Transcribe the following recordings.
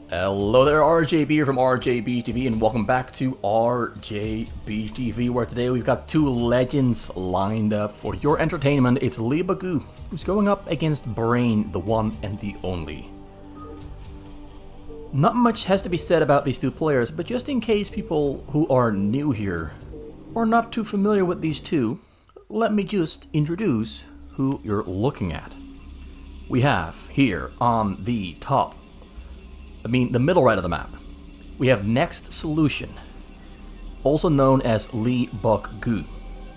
Hello there, RJB here from RJB TV, and welcome back to RJB TV, where today we've got two legends lined up for your entertainment. It's Leebokgu, who's going up against Brain, the one and the only. Not much has to be said about these two players, but just in case people who are new here or not too familiar with these two, let me just introduce who you're looking at. We have here on the top, the middle right of the map, we have Next Solution, also known as Leebokgu,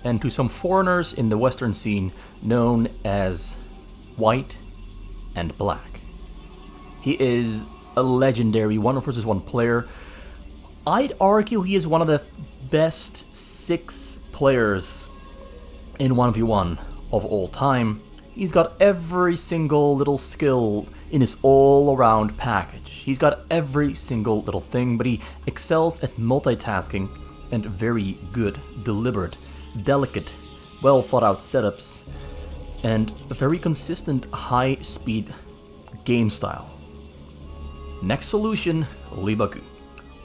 and to some foreigners in the Western scene, known as White and Black. He is a legendary 1v1 player. I'd argue he is one of the best 6 players in 1v1 of all time. He's got every single little skill in his all-around package. He's got every single little thing, but he excels at multitasking and very good, deliberate, delicate, well-thought-out setups, and a very consistent high-speed game style. Next Solution, Leebokgu,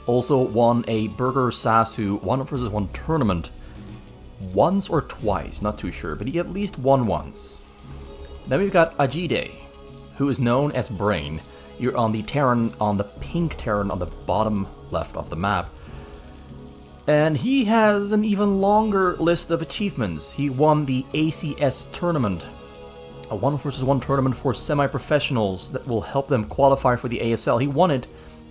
also won a Burger Sasu 1v1 tournament once or twice, not too sure, but he at least won once. Then we've got Ajide, who is known as Brain. You're on the Terran, on the pink Terran on the bottom left of the map. And he has an even longer list of achievements. He won the ACS tournament, a 1v1 tournament for semi-professionals that will help them qualify for the ASL. He won it,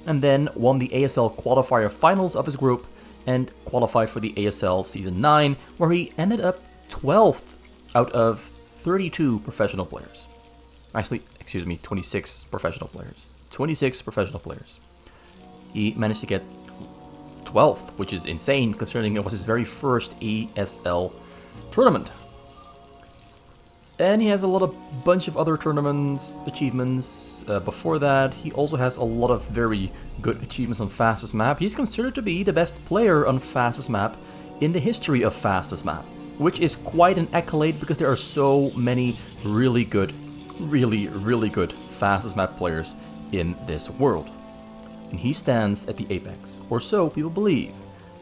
and then won the ASL qualifier finals of his group, and qualified for the ASL Season 9, where he ended up 12th out of 32 professional players. Actually, 26 professional players. 26 professional players. He managed to get 12th, which is insane considering it was his very first ASL tournament. And he has a bunch of other tournaments, achievements. Before that, he also has a lot of very good achievements on Fastest Map. He's considered to be the best player on Fastest Map in the history of Fastest Map, which is quite an accolade because there are so many really good Fastest Map players in this world. And he stands at the apex, or so people believe.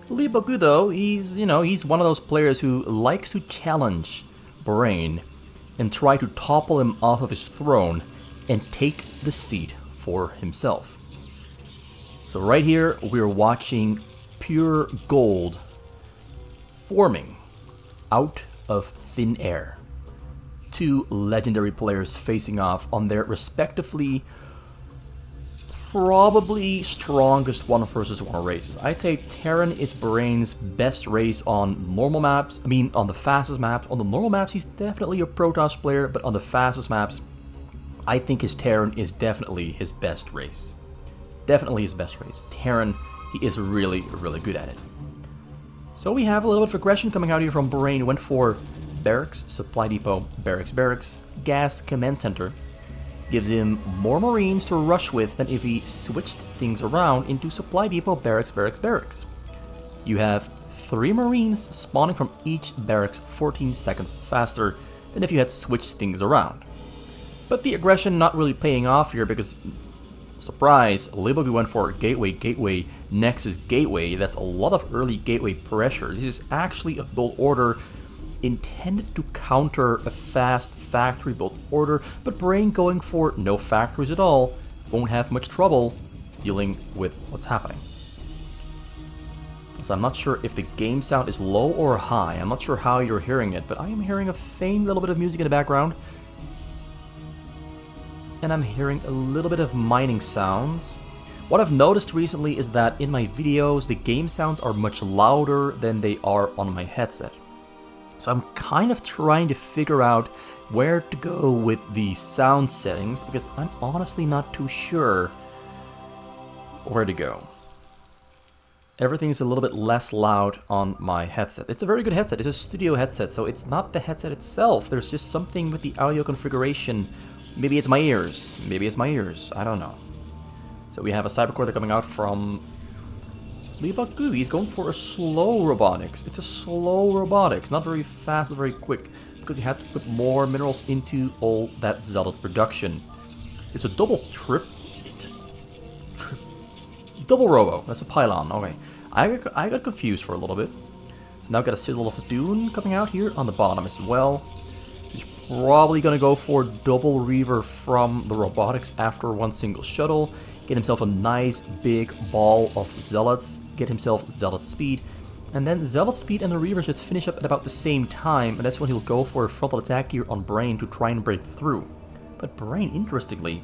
Leebokgu, though, he's one of those players who likes to challenge Brain and try to topple him off of his throne and take the seat for himself. So right here, we're watching pure gold forming out of thin air. Two legendary players facing off on their respectively probably strongest 1v1 races. I'd say Terran is Brain's best race on normal maps. On the fastest maps. On the normal maps, he's definitely a Protoss player, but on the fastest maps, I think his Terran is definitely his best race. Definitely his best race. Terran, he is really good at it. So we have a little bit of aggression coming out here from Brain. Went for Barracks, Supply Depot, Barracks, Gas Command Center. Gives him more Marines to rush with than if he switched things around into Supply Depot, Barracks. You have 3 Marines spawning from each barracks 14 seconds faster than if you had switched things around. But the aggression not really paying off here because, surprise, Leebokgu went for Gateway, Nexus Gateway. That's a lot of early Gateway pressure. This is actually a build order intended to counter a fast factory build order, but Brain going for no factories at all won't have much trouble dealing with what's happening. So I'm not sure if the game sound is low or high. I'm not sure how you're hearing it, but I am hearing a faint little bit of music in the background. And I'm hearing a little bit of mining sounds. What I've noticed recently is that in my videos, the game sounds are much louder than they are on my headset. So I'm kind of trying to figure out where to go with the sound settings because I'm honestly not too sure where to go. Everything is a little bit less loud on my headset. It's a very good headset. It's a studio headset, so it's not the headset itself. There's just something with the audio configuration. Maybe it's my ears. I don't know. So we have a Cybercore coming out from Leebokgu. He's going for a slow robotics. It's a slow robotics, not very fast, not very quick, because he had to put more minerals into all that zealot production. It's a double trip. It's a Double robo. That's a pylon. Okay. I got confused for a little bit. So now I've got a Citadel of Dune coming out here on the bottom as well. He's probably going to go for double Reaver from the robotics after one single shuttle. Get himself a nice big ball of Zealots. Get himself Zealot speed. And then Zealot speed and the Reaver should finish up at about the same time. And that's when he'll go for a frontal attack here on Brain to try and break through. But Brain, interestingly,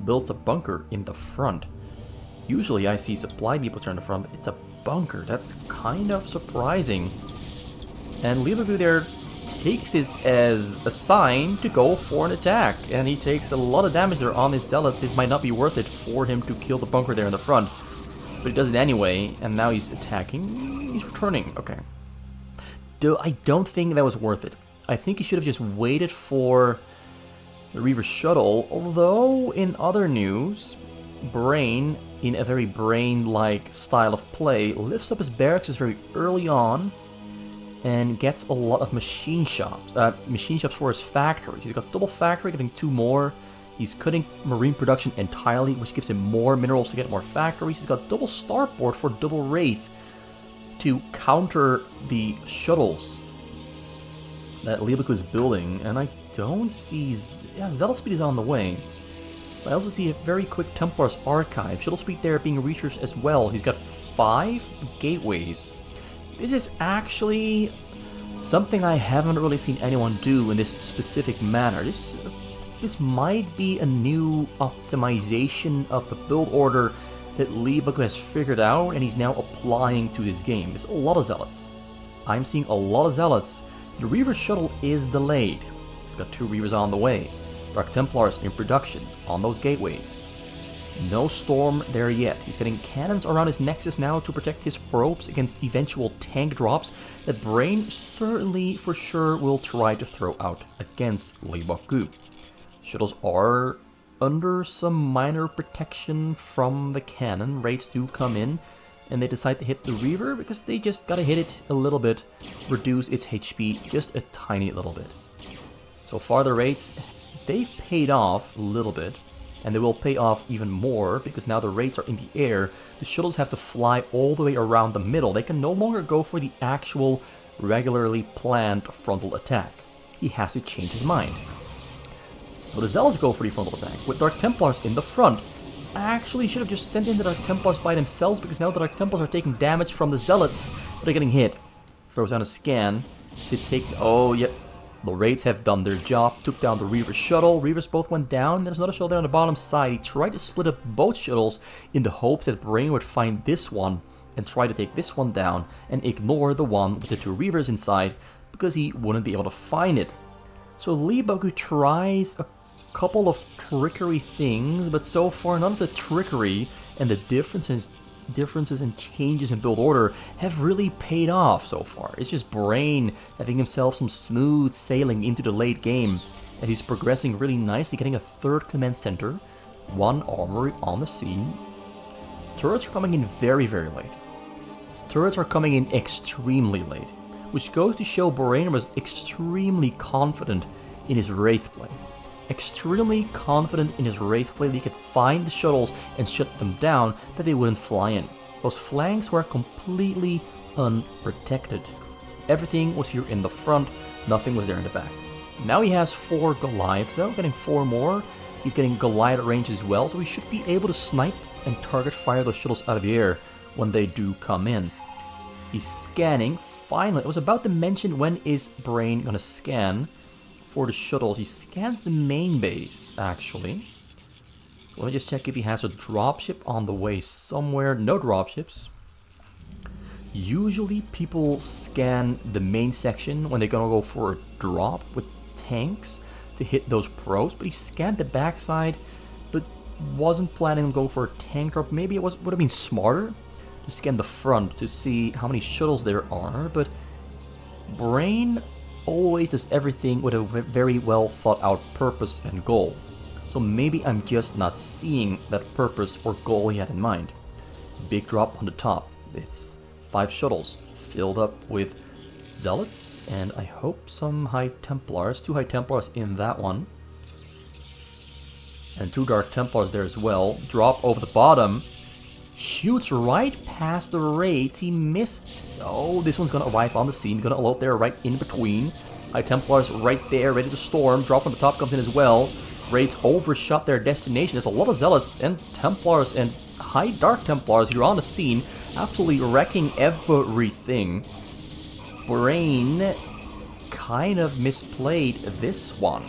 builds a bunker in the front. Usually I see supply depots in the front, but it's a bunker. That's kind of surprising. And Leebokgu there takes this as a sign to go for an attack. And he takes a lot of damage there on his Zealots. This might not be worth it for him to kill the bunker there in the front. But he does it anyway, and now he's attacking. He's returning. Okay. I don't think that was worth it. I think he should have just waited for the Reaver shuttle. Although, in other news, Brain, in a very Brain-like style of play, lifts up his barracks very early on and gets a lot of machine shops for his factories. He's got double factory, getting 2 more. He's cutting marine production entirely, which gives him more minerals to get more factories. He's got double starport for double wraith to counter the shuttles that Leebokgu is building. And I don't see... Yeah, Zealot speed is on the way. I also see a very quick Templar's archive. Shuttle speed there being researched as well. He's got 5 gateways. This is actually something I haven't really seen anyone do in this specific manner. This might be a new optimization of the build order that Leebokgu has figured out and he's now applying to his game. There's a lot of Zealots. I'm seeing a lot of Zealots. The Reaver shuttle is delayed. He's got 2 Reavers on the way. Dark Templars in production on those gateways. No storm there yet. He's getting cannons around his nexus now to protect his probes against eventual tank drops that Brain certainly for sure will try to throw out against Leebokgu. Shuttles are under some minor protection from the cannon. Raids do come in and they decide to hit the Reaver because they just gotta hit it a little bit, reduce its HP just a tiny little bit. So far the raids, they've paid off a little bit. And they will pay off even more, because now the raids are in the air. The shuttles have to fly all the way around the middle. They can no longer go for the actual, regularly planned frontal attack. He has to change his mind. So the Zealots go for the frontal attack, with Dark Templars in the front. Actually should have just sent in the Dark Templars by themselves, because now the Dark Templars are taking damage from the Zealots, but they're getting hit. Throws down a scan. They take... Oh, yep. The raids have done their job, took down the Reaver shuttle. Reavers both went down. There's another shuttle there on the bottom side. He tried to split up both shuttles in the hopes that Brain would find this one and try to take this one down and ignore the one with the 2 Reavers inside because he wouldn't be able to find it. So Leebokgu tries a couple of trickery things, but so far none of the trickery and the differences and changes in build order have really paid off so far. It's just Brain having himself some smooth sailing into the late game, and he's progressing really nicely, getting a 3rd command center, 1 armory on the scene. Turrets are coming in very, very late. Turrets are coming in extremely late, which goes to show Brain was extremely confident in his Wraith play. Extremely confident in his Wraith play that he could find the shuttles and shut them down, that they wouldn't fly in. Those flanks were completely unprotected. Everything was here in the front, nothing was there in the back. Now he has 4 Goliaths though, getting 4 more. He's getting Goliath range as well, so he should be able to snipe and target fire those shuttles out of the air when they do come in. He's scanning. Finally, I was about to mention when is Brain gonna scan for the shuttles. He scans the main base, actually. So let me just check if he has a dropship on the way somewhere. No dropships. Usually people scan the main section when they're gonna go for a drop with tanks to hit those probes, but he scanned the backside, but wasn't planning on going for a tank drop. Maybe it would have been smarter to scan the front to see how many shuttles there are, but Brain always does everything with a very well thought out purpose and goal. So maybe I'm just not seeing that purpose or goal he had in mind. Big drop on the top. It's 5 shuttles filled up with Zealots and I hope some High Templars. 2 High Templars in that one. And 2 Dark Templars there as well. Drop over the bottom Shoots right past the raids. He missed. Oh, this one's gonna arrive on the scene. Gonna alert there right in between. High Templars right there, ready to storm. Drop from the top comes in as well. Raids overshot their destination. There's a lot of Zealots and Templars and High Dark Templars here on the scene. Absolutely wrecking everything. Brain kind of misplayed this one.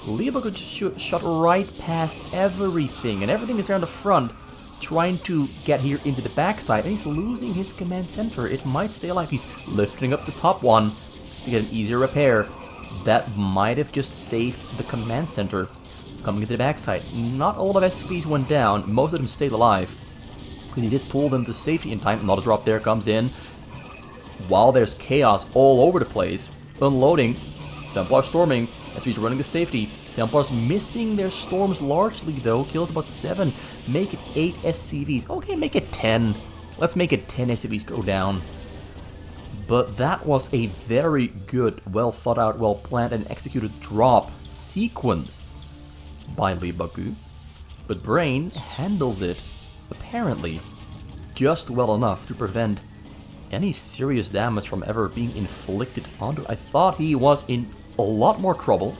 Leebokgu just shot right past everything, and everything is there on the front, trying to get here into the backside, and he's losing his command center. It might stay alive. He's lifting up the top one to get an easier repair. That might have just saved the command center coming into the backside. Not all of SCVs went down. Most of them stayed alive because he did pull them to safety in time. Another drop there comes in. While there's chaos all over the place, unloading, Templar storming, SCVs running to safety. Templars missing their storms largely though. Kills about 7. Make it 8 SCVs. Okay, make it 10. Let's make it 10 SCVs go down. But that was a very good, well thought out, well planned and executed drop sequence by Leebokgu. But Brain handles it, apparently, just well enough to prevent any serious damage from ever being inflicted onto it. I thought he was in a lot more trouble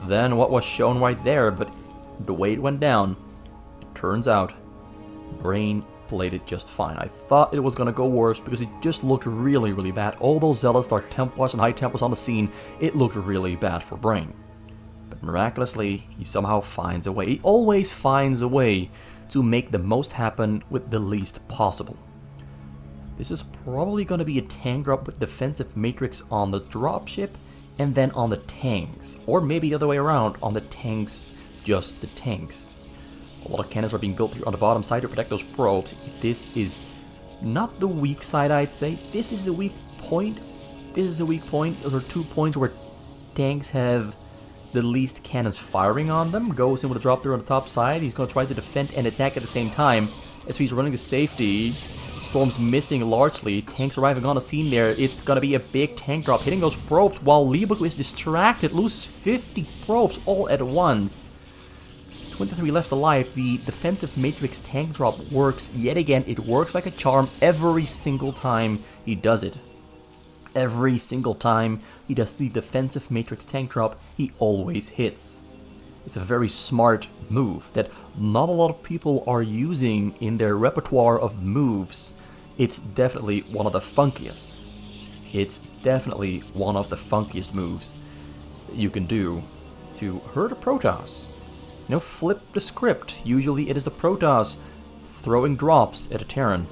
than what was shown right there, but the way it went down, it turns out Brain played it just fine. I thought it was gonna go worse because it just looked really, really bad. All those Zealots, Dark Templars, and High Templars on the scene, it looked really bad for Brain. But miraculously, he somehow finds a way. He always finds a way to make the most happen with the least possible. This is probably gonna be a tank drop with defensive matrix on the dropship, and then on the tanks. Or maybe the other way around, on the tanks, just the tanks. A lot of cannons are being built here on the bottom side to protect those probes. This is not the weak side, I'd say. This is the weak point. This is the weak point. Those are 2 points where tanks have the least cannons firing on them. Goes in with a drop there on the top side. He's going to try to defend and attack at the same time. As he's running to safety. Storm's missing largely. Tanks arriving on the scene there. It's going to be a big tank drop hitting those probes while Leebokgu is distracted. Loses 50 probes all at once. 23 left alive. The defensive matrix tank drop works yet again. It works like a charm every single time he does it. Every single time he does the defensive matrix tank drop, he always hits. It's a very smart move that not a lot of people are using in their repertoire of moves. It's definitely one of the funkiest. It's definitely one of the funkiest moves that you can do to hurt a Protoss. You know, flip the script. Usually it is the Protoss throwing drops at a Terran.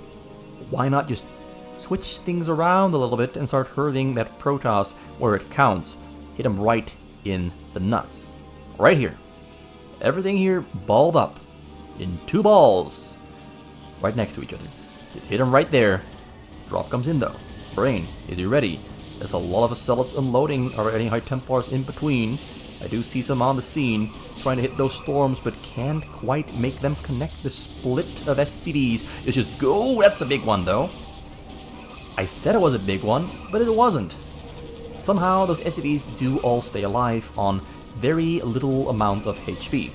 Why not just switch things around a little bit and start hurting that Protoss where it counts? Hit him right in the nuts. Right here. Everything here balled up in 2 balls right next to each other. Just hit him right there. Drop comes in though. Brain, is he ready? There's a lot of Zealots unloading. Are there any High Templars in between? I do see some on the scene trying to hit those storms, but can't quite make them connect. The split of SCVs is just go. That's a big one though. I said it was a big one, but it wasn't. Somehow those SCVs do all stay alive on very little amounts of HP.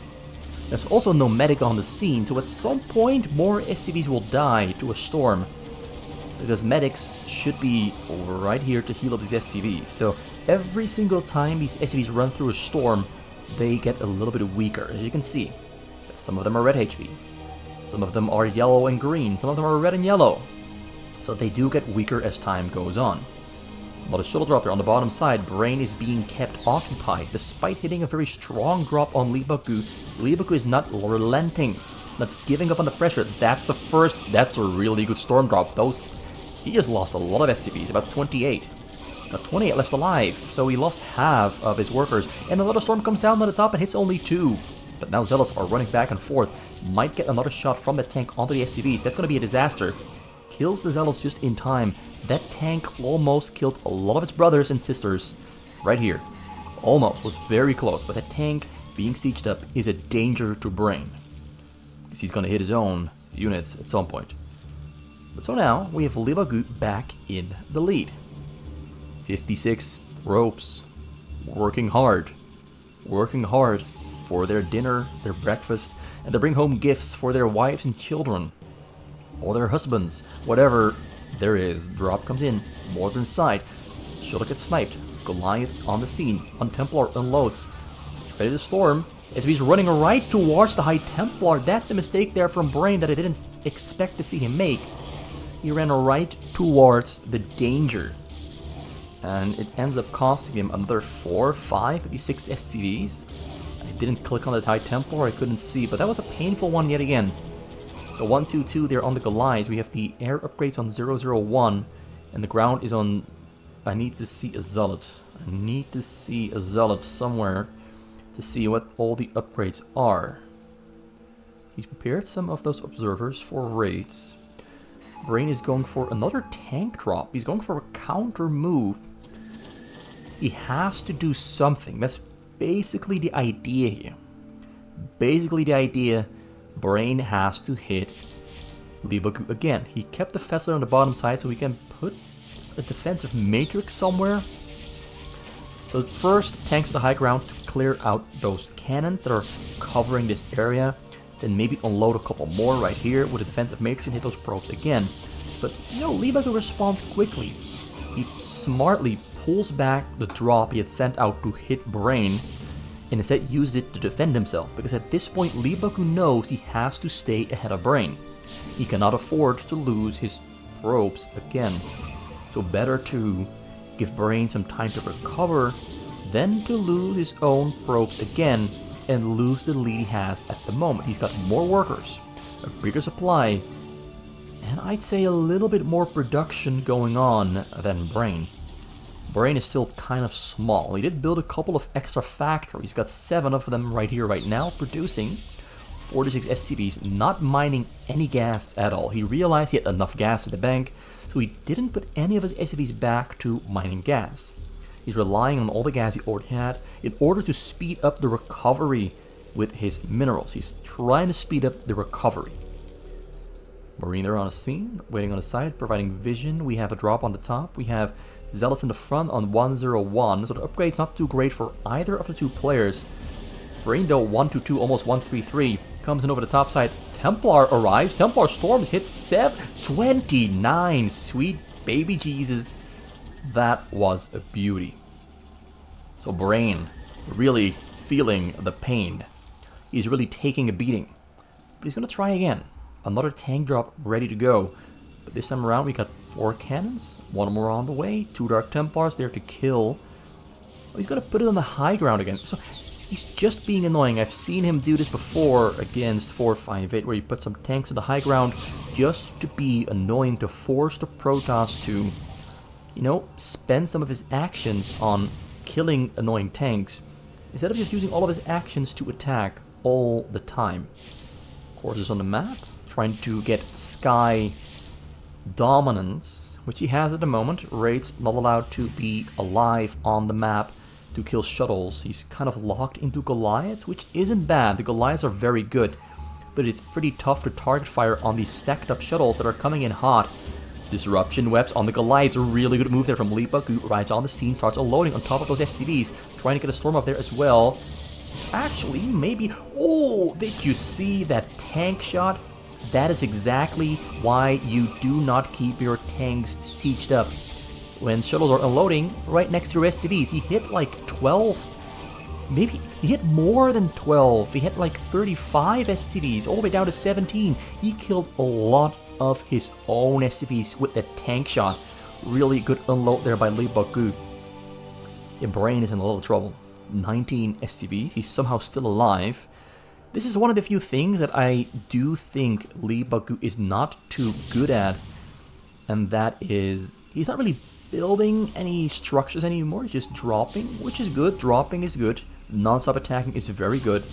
There's also no medic on the scene, so at some point more SCVs will die to a storm. Because medics should be right here to heal up these SCVs. So every single time these SCVs run through a storm, they get a little bit weaker, as you can see. Some of them are red HP. Some of them are yellow and green. Some of them are red and yellow. So they do get weaker as time goes on. But a shuttle drop here on the bottom side, Brain is being kept occupied. Despite hitting a very strong drop on Leebokgu, Leebokgu is not relenting, not giving up on the pressure. That's a really good storm drop. He just lost a lot of SCVs, about 28. Got 28 left alive, so he lost half of his workers. And another storm comes down to the top and hits only 2. But now Zealots are running back and forth. Might get another shot from the tank onto the SCVs. That's going to be a disaster. Kills the Zealots just in time. That tank almost killed a lot of its brothers and sisters. Right here. Almost. Was very close. But that tank being sieged up is a danger to Brain. Because he's going to hit his own units at some point. But so now, we have Leebokgu back in the lead. 56 ropes. Working hard. Working hard for their dinner, their breakfast, and to bring home gifts for their wives and children. or their husbands, whatever there is. Drop comes in, more than sight. Shuttle gets sniped. Goliath's on the scene. Untemplar unloads. Ready to storm. As he's running right towards the High Templar. That's the mistake there from Brain that I didn't expect to see him make. He ran right towards the danger. And it ends up costing him another 4, 5, maybe 6 SCVs. I didn't click on the High Templar, I couldn't see, but that was a painful one yet again. So 1, 2, 2 there on the Goliaths. We have the air upgrades on 0, 0, 1. And the ground is on... I need to see a Zealot. I need to see a Zealot somewhere to see what all the upgrades are. He's prepared some of those observers for raids. Brain is going for another tank drop. He's going for a counter move. He has to do something. That's basically the idea here. Basically the idea, Brain has to hit Leebokgu again. He kept the Fessler on the bottom side so we can put a defensive matrix somewhere. So first, tanks to the high ground to clear out those cannons that are covering this area. Then maybe unload a couple more right here with a defensive matrix and hit those probes again. But, you know, Leebokgu responds quickly. He smartly pulls back the drop he had sent out to hit Brain, and instead uses it to defend himself, because at this point Leebokgu knows he has to stay ahead of Brain. He cannot afford to lose his probes again. So better to give Brain some time to recover than to lose his own probes again and lose the lead he has at the moment. He's got more workers, a bigger supply, and I'd say a little bit more production going on than Brain. Brain is still kind of small. He did build a couple of extra factories. He's got 7 of them right here right now, producing 46 SCVs, not mining any gas at all. He realized he had enough gas in the bank, so he didn't put any of his SCVs back to mining gas. He's relying on all the gas he already had in order to speed up the recovery with his minerals. He's trying to speed up the recovery. Marine there on a scene, waiting on the side, providing vision. We have a drop on the top. We have Zealots in the front on 101. So the upgrade's not too great for either of the two players. Brain though 122, almost 133. Comes in over the top side. Templar arrives. Templar Storms hits 729. Sweet baby Jesus. That was a beauty. So Brain really feeling the pain. He's really taking a beating. But he's going to try again. Another tank drop ready to go. But this time around we got 4 cannons. 1 more on the way. 2 Dark Templars there to kill. Oh, he's going to put it on the high ground again. So he's just being annoying. I've seen him do this before against 458, where he put some tanks on the high ground just to be annoying, to force the Protoss to, you know, spend some of his actions on killing annoying tanks, instead of just using all of his actions to attack all the time. Course is on the map, trying to get sky dominance, which he has at the moment. Raids not allowed to be alive on the map to kill shuttles. He's kind of locked into Goliaths, which isn't bad. The Goliaths are very good, but it's pretty tough to target fire on these stacked up shuttles that are coming in hot. Disruption webs on the Goliaths, a really good move there from Leebokgu. Rides on the scene, starts unloading on top of those SCVs, trying to get a storm off there as well. It's actually maybe... Oh, did you see that tank shot? That is exactly why you do not keep your tanks sieged up. When shuttles are unloading right next to your SCVs, he hit like 12. Maybe he hit more than 12. He hit like 35 SCVs, all the way down to 17. He killed a lot of his own SCVs with the tank shot. Really good unload there by Leebokgu. Your Brain is in a lot of trouble. 19 SCVs. He's somehow still alive. This is one of the few things that I do think Leebokgu is not too good at, and that is he's not really building any structures anymore. He's just dropping, which is good. Dropping is good. Non-stop attacking is very good.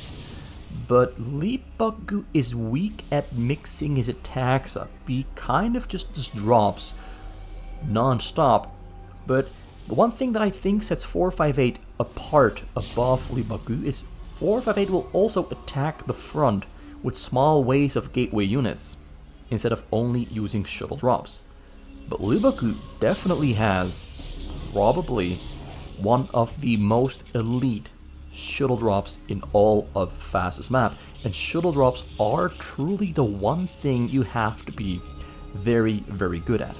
But Leebokgu is weak at mixing his attacks up. He kind of just drops non-stop. But the one thing that I think sets 458 apart above Leebokgu is 458 will also attack the front with small waves of gateway units, instead of only using shuttle drops. But Leebokgu definitely has probably one of the most elite shuttle drops in all of Fastest Map. And shuttle drops are truly the one thing you have to be very, very good at.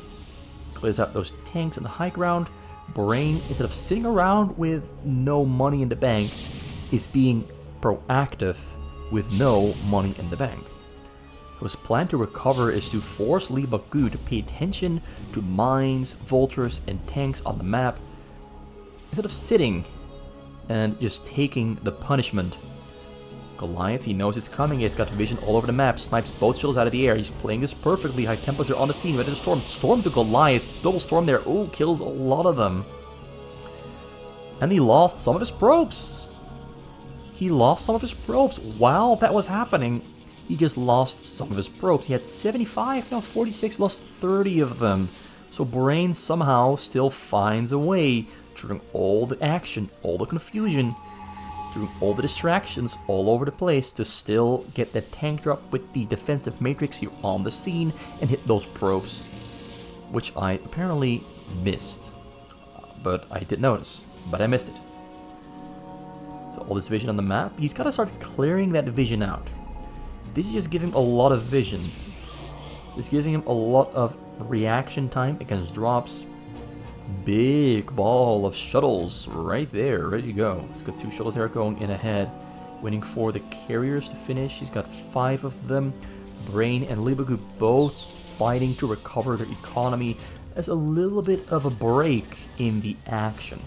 Clears out those tanks on the high ground. Brain, instead of sitting around with no money in the bank, is being proactive with no money in the bank. His plan to recover is to force Leebokgu to pay attention to mines, vultures, and tanks on the map, instead of sitting and just taking the punishment. Goliath, he knows it's coming, he's got vision all over the map, snipes both shuttles out of the air, he's playing this perfectly, high temperature on the scene, ready to storm. Storm to Goliath, double storm there, ooh, kills a lot of them. And he lost some of his probes. He lost some of his probes. While that was happening, he just lost some of his probes. He had 75, now 46, lost 30 of them. So Brain somehow still finds a way, during all the action, all the confusion, through all the distractions all over the place, to still get that tank drop with the defensive matrix here on the scene and hit those probes, which I apparently missed. But I did notice, but I missed it. So all this vision on the map, he's got to start clearing that vision out. This is just giving him a lot of vision. It's giving him a lot of reaction time against drops. Big ball of shuttles right there, ready to go. He's got 2 shuttles there going in ahead, waiting for the carriers to finish. He's got 5 of them. Brain and Leebokgu both fighting to recover their economy as a little bit of a break in the action.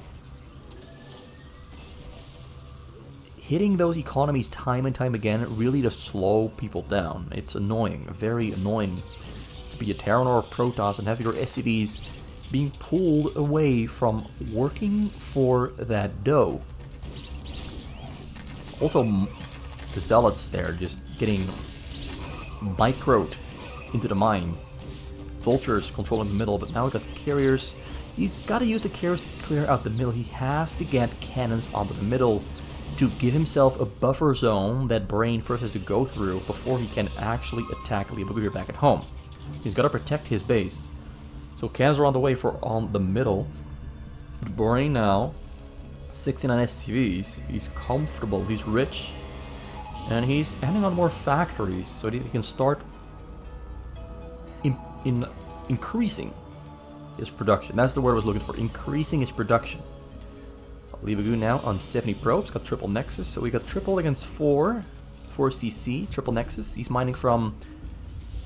Hitting those economies time and time again really does slow people down. It's annoying, very annoying to be a Terran or a Protoss and have your SCVs being pulled away from working for that dough. Also, the Zealots there just getting microed into the mines. Vultures controlling the middle, but now we've got carriers. He's got to use the carriers to clear out the middle. He has to get cannons onto the middle to give himself a buffer zone that Brain first has to go through before he can actually attack Leebokgu back at home. He's got to protect his base. So cannons are on the way for on the middle. But Brain now, 69 SCVs, he's comfortable, he's rich, and he's adding on more factories so that he can start increasing his production. That's the word I was looking for, increasing his production. Leebokgu now on 70 probes, got triple nexus, so we got triple against 4 CC, triple nexus. He's mining from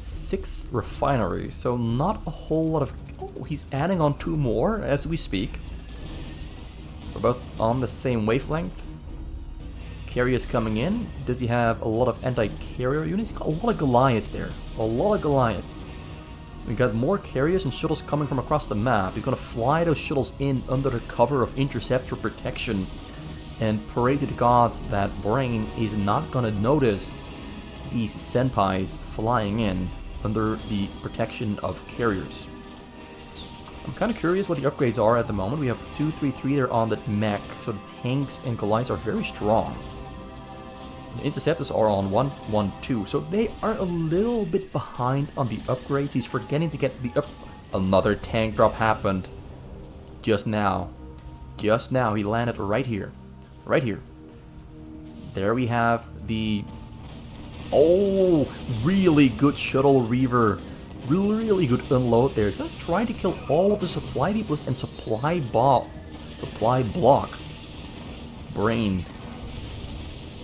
6 refineries, so not a whole lot of... Oh, he's adding on 2 more as we speak. We're both on the same wavelength. Carriers coming in. Does he have a lot of anti-carrier units? He's got a lot of Goliaths there. A lot of Goliaths. We got more carriers and shuttles coming from across the map. He's going to fly those shuttles in under the cover of interceptor protection and pray to the gods that Brain is not going to notice these senpais flying in under the protection of carriers. I'm kind of curious what the upgrades are at the moment. We have 2, 3, 3 there on the mech, so the tanks and Goliaths are very strong. The interceptors are on 1, 1, 2, so they are a little bit behind on the upgrades. He's forgetting to get the Another tank drop happened just now. Just now, he landed right here. Right here. There we have the... Oh, really good shuttle reaver. Really good unload there. Just trying to kill all of the supply depots and supply block. Brain.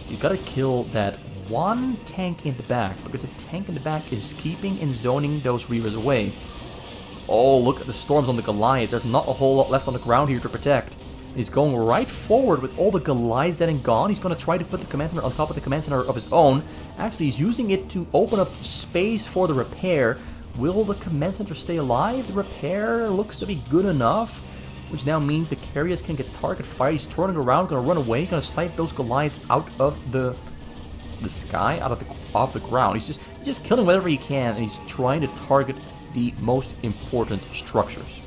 He's got to kill that one tank in the back, because the tank in the back is keeping and zoning those reavers away. Oh, look at the storms on the Goliaths. There's not a whole lot left on the ground here to protect. And he's going right forward with all the Goliaths dead and gone. He's going to try to put the command center on top of the command center of his own. Actually, he's using it to open up space for the repair. Will the command center stay alive? The repair looks to be good enough, which now means the carriers can get target fire. He's turning around, going to run away, going to snipe those Goliaths out of the sky, off the ground. He's just killing whatever he can, and he's trying to target the most important structures.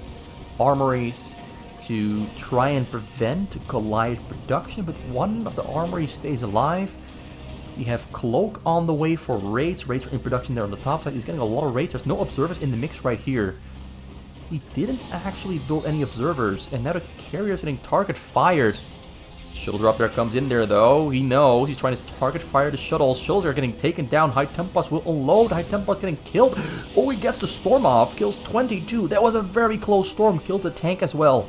Armories, to try and prevent Goliath production, but one of the armories stays alive. We have Cloak on the way for raids. Raids are in production there on the top side. He's getting a lot of raids. There's no observers in the mix right here. He didn't actually build any observers, and now the carrier is getting target fired. Shuttle drop there comes in there though. He knows he's trying to target fire the shuttles. Shuttles are getting taken down. High Templars will unload. High Templars getting killed. Oh, he gets the storm off. Kills 22. That was a very close storm. Kills the tank as well.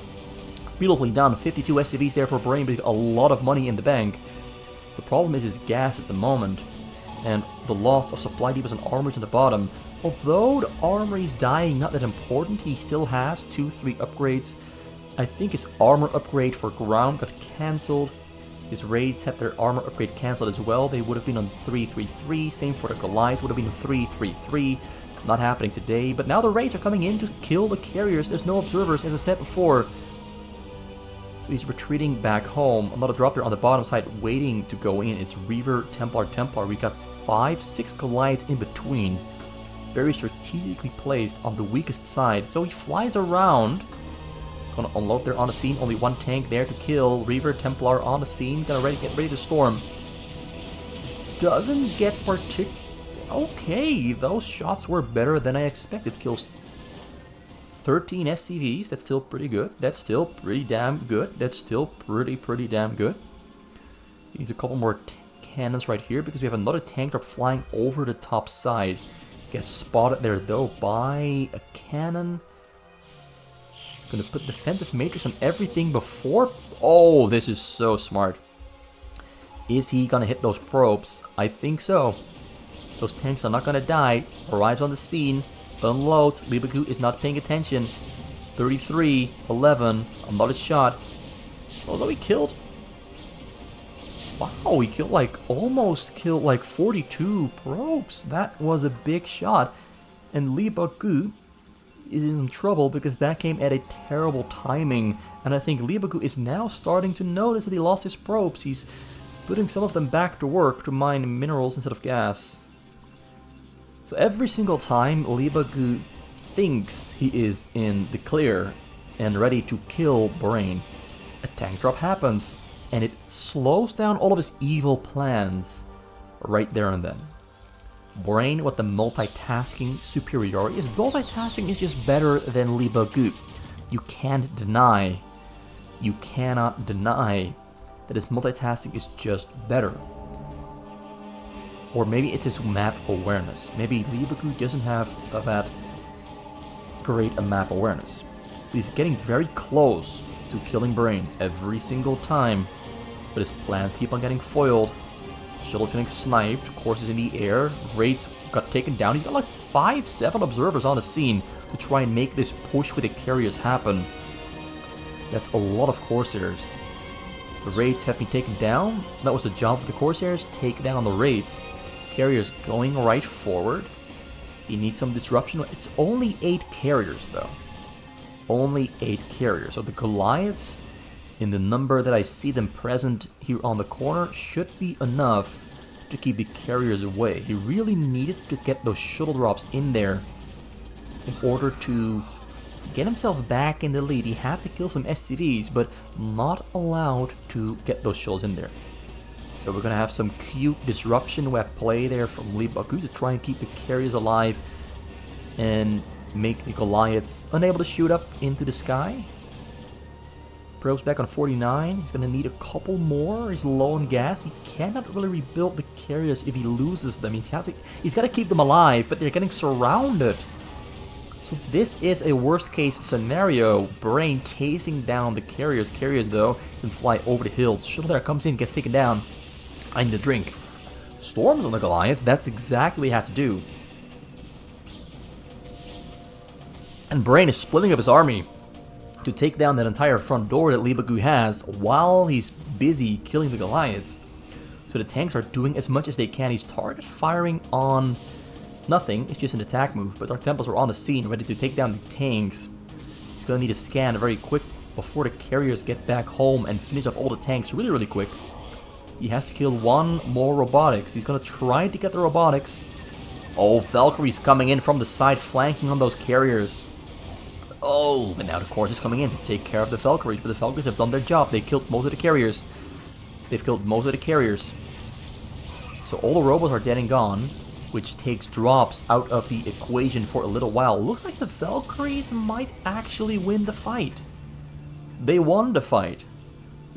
Beautifully done. 52 SCVs there for Brain, but a lot of money in the bank. The problem is his gas at the moment, and the loss of supply depots and armories on the bottom. Although the armory's dying, not that important, he still has 2-3 upgrades. I think his armor upgrade for ground got cancelled. His raids had their armor upgrade cancelled as well. They would have been on 3-3-3. Same for the Goliaths, would have been on 3-3-3. Not happening today, but now the raids are coming in to kill the carriers. There's no observers, as I said before. So he's retreating back home. Another drop there on the bottom side waiting to go in. It's Reaver, Templar. We got 5-6 Goliaths in between. Very strategically placed on the weakest side. So he flies around. Gonna unload there on the scene. Only one tank there to kill. Reaver, Templar on the scene. Gonna get ready to storm. Doesn't get particular. Okay, those shots were better than I expected. Kills 13 SCVs. That's still pretty good. That's still pretty damn good. That's still pretty damn good. Needs a couple more cannons right here because we have another tank drop flying over the top side. Gets spotted there though by a cannon. Gonna put defensive matrix on everything before. Oh, this is so smart. Is he gonna hit those probes? I think so. Those tanks are not gonna die. Arrives on the scene. Unloads. Leebokgu is not paying attention. 33, 11. Another shot. Oh, so he killed. Wow, he killed almost killed 42 probes. That was a big shot. And Leebokgu is in some trouble because that came at a terrible timing. And I think Leebokgu is now starting to notice that he lost his probes. He's putting some of them back to work to mine minerals instead of gas. So every single time Leebokgu thinks he is in the clear and ready to kill Brain, a tank drop happens. And it slows down all of his evil plans right there and then. Brain with the multitasking superiority. His multitasking is just better than Leebokgu. You can't deny. You cannot deny that his multitasking is just better. Or maybe it's his map awareness. Maybe Leebokgu doesn't have that great a map awareness. But he's getting very close to killing Brain every single time. But his plans keep on getting foiled. Shuttle's getting sniped. Course is in the air. Raids got taken down. He's got 5-7 observers on the scene to try and make this push with the carriers happen. That's a lot of Corsairs. The raids have been taken down. That was the job of the Corsairs. Take down the raids. Carriers going right forward. He needs some disruption. It's only 8 carriers though. Only 8 carriers. So the Goliaths, in the number that I see them present here on the corner, should be enough to keep the carriers away. He really needed to get those shuttle drops in there in order to get himself back in the lead. He had to kill some SCVs, but not allowed to get those shuttles in there. So we're going to have some cute disruption web play there from Leebokgu to try and keep the carriers alive and make the Goliaths unable to shoot up into the sky. Probes back on 49. He's going to need a couple more. He's low on gas. He cannot really rebuild the carriers if he loses them. He's got to keep them alive, but they're getting surrounded. So this is a worst case scenario. Brain chasing down the carriers. Carriers, though, can fly over the hills. Shuttle there comes in, gets taken down. I need a drink. Storms on the Goliaths. That's exactly what he had to do. And Brain is splitting up his army to take down that entire front door that Leebokgu has while he's busy killing the Goliaths. So the tanks are doing as much as they can. He's target firing on nothing. It's just an attack move. But Dark Templars are on the scene, ready to take down the tanks. He's going to need a scan very quick before the carriers get back home and finish off all the tanks really quick. He has to kill one more robotics. He's going to try to get the robotics. Oh, Valkyrie's coming in from the side, flanking on those carriers. Oh, and now the Course is coming in to take care of the Valkyries, but the Valkyries have done their job. They killed most of the carriers. They've killed most of the carriers. So all the robots are dead and gone, which takes drops out of the equation for a little while. Looks like the Valkyries might actually win the fight. They won the fight.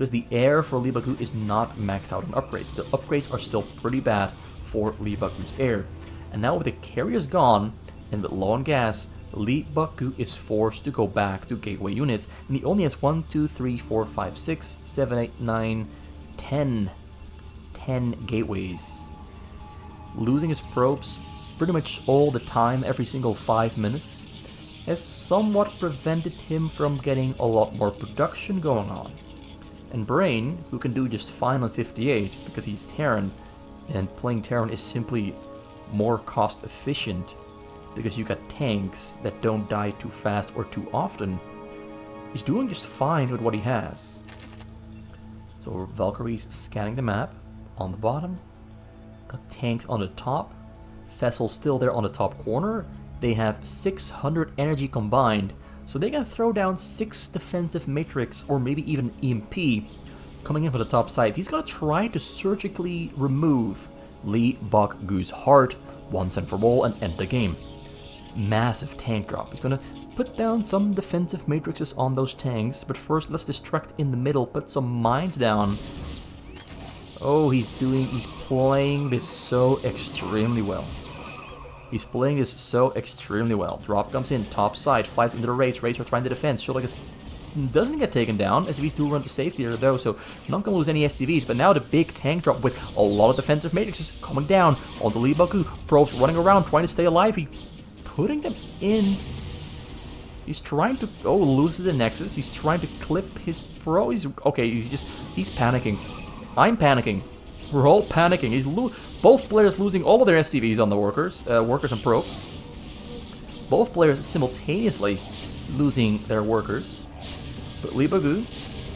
because the air for Leebokgu is not maxed out on upgrades. The upgrades are still pretty bad for Leebokgu's air. And now with the carriers gone and with low on gas, Leebokgu is forced to go back to gateway units, and he only has 1, 2, 3, 4, 5, 6, 7, 8, 9, 10 gateways. Losing his probes pretty much all the time, every single 5 minutes, has somewhat prevented him from getting a lot more production going on. And Brain, who can do just fine on 58 because he's Terran, and playing Terran is simply more cost efficient because you got tanks that don't die too fast or too often, he's doing just fine with what he has. So Valkyrie's scanning the map on the bottom, got tanks on the top, Vessel's still there on the top corner. They have 600 energy combined, so they can throw down 6 defensive matrix or maybe even EMP coming in from the top side. He's gonna try to surgically remove Leebokgu's heart once and for all and end the game. Massive tank drop. He's gonna put down some defensive matrices on those tanks, but first let's distract in the middle, put some mines down. Oh, he's playing this so extremely well. He's playing this so extremely well. Drop comes in, top side, flies into the Wraiths. Wraiths are trying to defend. Shuttles doesn't get taken down. SCVs do run to safety there though, so not gonna lose any SCVs. But now the big tank drop with a lot of defensive matrices coming down on the Leebokgu. Probes running around, trying to stay alive. He putting them in. He's trying to lose the Nexus. He's trying to clip his pro. He's panicking. I'm panicking. We're all panicking. Both players losing all of their SCVs on the workers and probes. Both players simultaneously losing their workers. But Leebokgu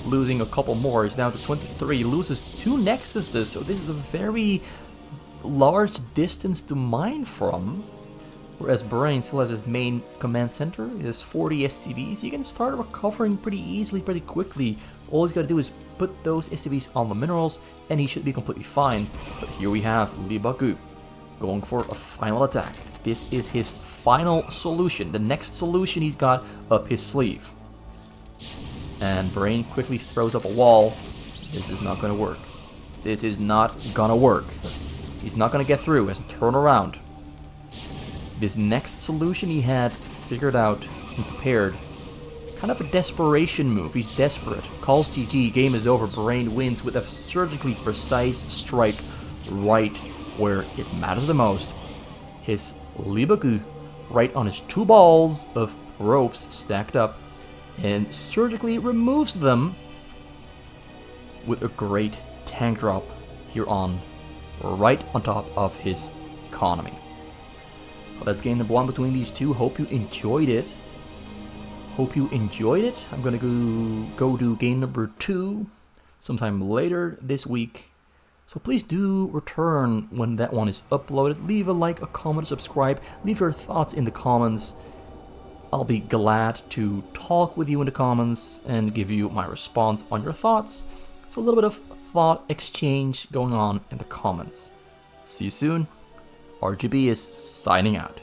losing a couple more. He's down to 23. He loses 2 Nexuses, so this is a very large distance to mine from. Whereas Brain still has his main command center, he has 40 SCVs. He can start recovering pretty easily, pretty quickly. All he's got to do is put those SCVs on the minerals, and he should be completely fine. But here we have Leebokgu going for a final attack. This is his final solution, the next solution he's got up his sleeve. And Brain quickly throws up a wall. This is not going to work. This is not going to work. He's not going to get through. He has to turn around. This next solution he had figured out and prepared. Kind of a desperation move. He's desperate. Calls GG. Game is over. Brain wins with a surgically precise strike right where it matters the most. His Leebokgu right on his 2 balls of ropes stacked up, and surgically removes them with a great tank drop here on, right on top of his economy. Well, that's game number 1 between these two. Hope you enjoyed it. I'm gonna go do game number 2 sometime later this week. So please do return when that one is uploaded. Leave a like, a comment, subscribe. Leave your thoughts in the comments. I'll be glad to talk with you in the comments and give you my response on your thoughts. So a little bit of thought exchange going on in the comments. See you soon. RGB is signing out.